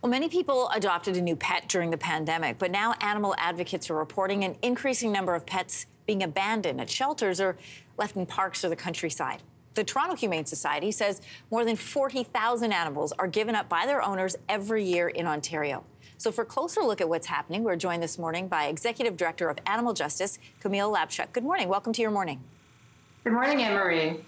Well, many people adopted a new pet during the pandemic, but now animal advocates are reporting an increasing number of pets being abandoned at shelters or left in parks or the countryside. The Toronto Humane Society says more than 40,000 animals are given up by their owners every year in Ontario. So for a closer look at what's happening, we're joined this morning by Executive Director of Animal Justice, Camille Labchuk. Good morning. Welcome to Your Morning. Good morning, Anne-Marie.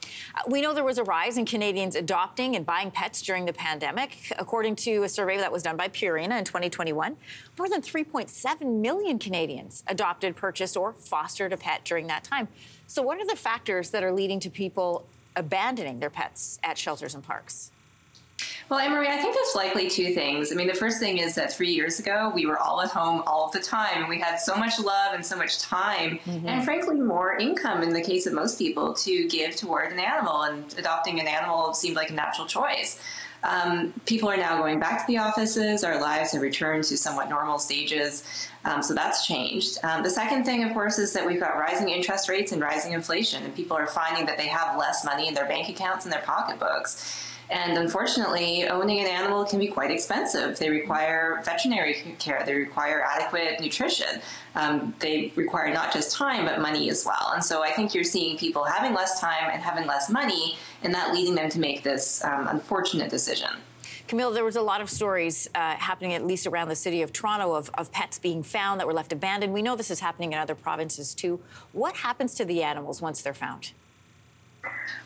We know there was a rise in Canadians adopting and buying pets during the pandemic. According to a survey that was done by Purina in 2021, more than 3.7 million Canadians adopted, purchased, or fostered a pet during that time. So what are the factors that are leading to people abandoning their pets at shelters and parks? Well, Anne-Marie, I think there's likely two things. I mean, the first thing is that 3 years ago, we were all at home all of the time, and we had so much love and so much time, and frankly, more income in the case of most people to give toward an animal, and adopting an animal seemed like a natural choice. People are now going back to the offices. Our lives have returned to somewhat normal stages, so that's changed. The second thing, of course, is that we've got rising interest rates and rising inflation, and people are finding that they have less money in their bank accounts and their pocketbooks. And unfortunately, owning an animal can be quite expensive. They require veterinary care. They require adequate nutrition. They require not just time, but money as well. And so I think you're seeing people having less time and having less money, and that leading them to make this unfortunate decision. Camille, there was a lot of stories happening, at least around the city of Toronto, of pets being found that were left abandoned. We know this is happening in other provinces too. What happens to the animals once they're found?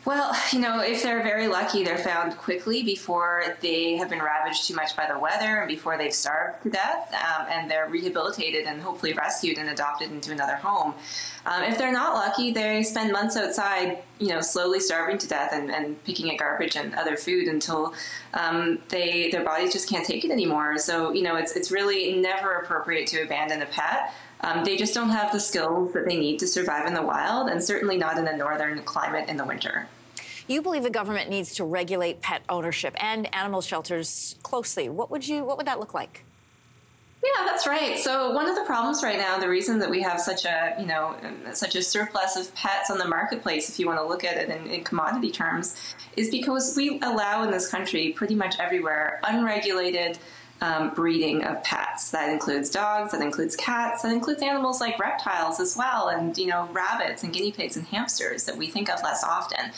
Well, you know, if they're very lucky, they're found quickly before they have been ravaged too much by the weather and before they've starved to death, and they're rehabilitated and hopefully rescued and adopted into another home. If they're not lucky, they spend months outside, you know, slowly starving to death and picking at garbage and other food until their bodies just can't take it anymore. So, you know, it's really never appropriate to abandon a pet. They just don't have the skills that they need to survive in the wild, and certainly not in a northern climate in the winter. You believe the government needs to regulate pet ownership and animal shelters closely. What would that look like? Yeah, that's right. So one of the problems right now, the reason that we have such a surplus of pets on the marketplace, if you want to look at it in commodity terms, is because we allow in this country pretty much everywhere unregulated breeding of pets. That includes dogs, that includes cats, that includes animals like reptiles as well, and, you know, rabbits and guinea pigs and hamsters that we think of less often.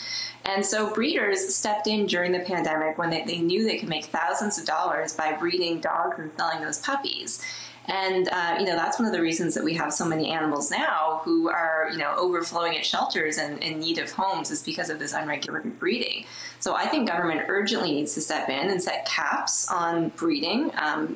And so breeders stepped in during the pandemic when they knew they could make thousands of dollars by breeding dogs and selling those puppies. And, you know, that's one of the reasons that we have so many animals now who are, you know, overflowing at shelters and in need of homes is because of this unregulated breeding. So I think government urgently needs to step in and set caps on breeding,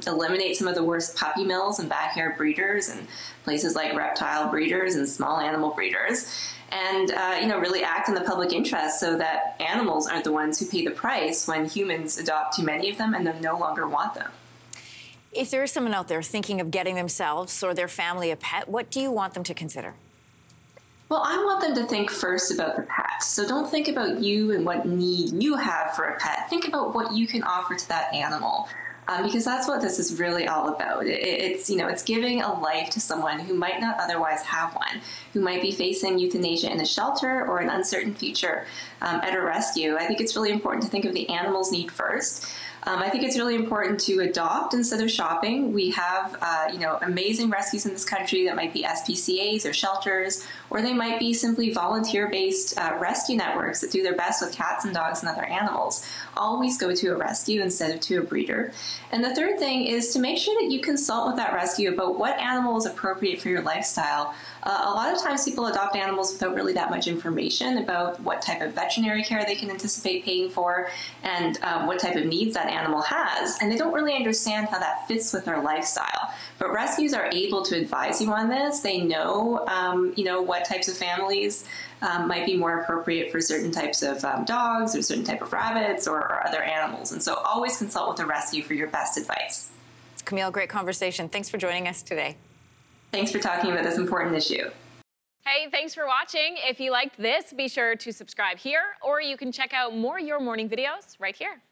eliminate some of the worst puppy mills and backyard breeders and places like reptile breeders and small animal breeders. And, you know, really act in the public interest so that animals aren't the ones who pay the price when humans adopt too many of them and then no longer want them. If there is someone out there thinking of getting themselves or their family a pet, what do you want them to consider? Well, I want them to think first about the pet. So don't think about you and what need you have for a pet. Think about what you can offer to that animal. Because that's what this is really all about. It's, you know, it's giving a life to someone who might not otherwise have one, who might be facing euthanasia in a shelter or an uncertain future at a rescue. I think it's really important to think of the animal's need first. I think it's really important to adopt instead of shopping. We have, you know, amazing rescues in this country that might be SPCAs or shelters, or they might be simply volunteer-based rescue networks that do their best with cats and dogs and other animals. Always go to a rescue instead of to a breeder. And the third thing is to make sure that you consult with that rescue about what animal is appropriate for your lifestyle. A lot of times people adopt animals without really that much information about what type of veterinary care they can anticipate paying for and what type of needs that animal has, and they don't really understand how that fits with their lifestyle. But rescues are able to advise you on this. They know, you know, what types of families might be more appropriate for certain types of dogs or certain type of rabbits or other animals. And so always consult with a rescue for your best advice. Camille, great conversation. Thanks for joining us today. Thanks for talking about this important issue. Hey, thanks for watching. If you liked this, be sure to subscribe here, or you can check out more Your Morning videos right here.